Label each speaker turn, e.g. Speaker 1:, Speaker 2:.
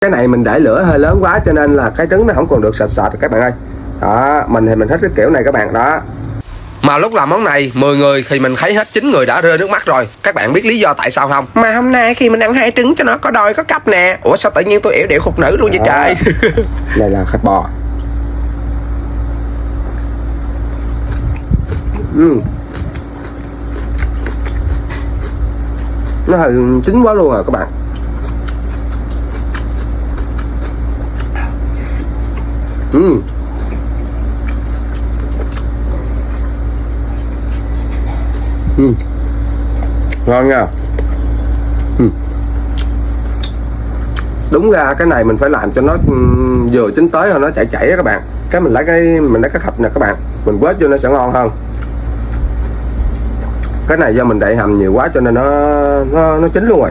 Speaker 1: Cái này mình để lửa hơi lớn quá cho nên là cái trứng nó không còn được sệt sệt các bạn ơi. Đó, mình thì mình thích cái kiểu này các bạn đó. Mà lúc làm món này 10 người thì mình thấy hết 9 người đã rơi nước mắt rồi. Các bạn biết lý do tại sao không? Mà hôm nay khi mình ăn 2 trứng cho nó có đôi có cặp nè. Ủa sao tự nhiên tôi yểu điệu khục nữ luôn vậy trời. Đây là thịt bò. Nó hơi chín quá luôn rồi các bạn. Ngon nha. Đúng ra cái này mình phải làm cho nó vừa chín tới rồi nó chảy chảy các bạn. Cái mình lấy cái thịt nè các bạn, mình quết vô nó sẽ ngon hơn. Cái này do mình đậy hầm nhiều quá cho nên nó chín luôn rồi.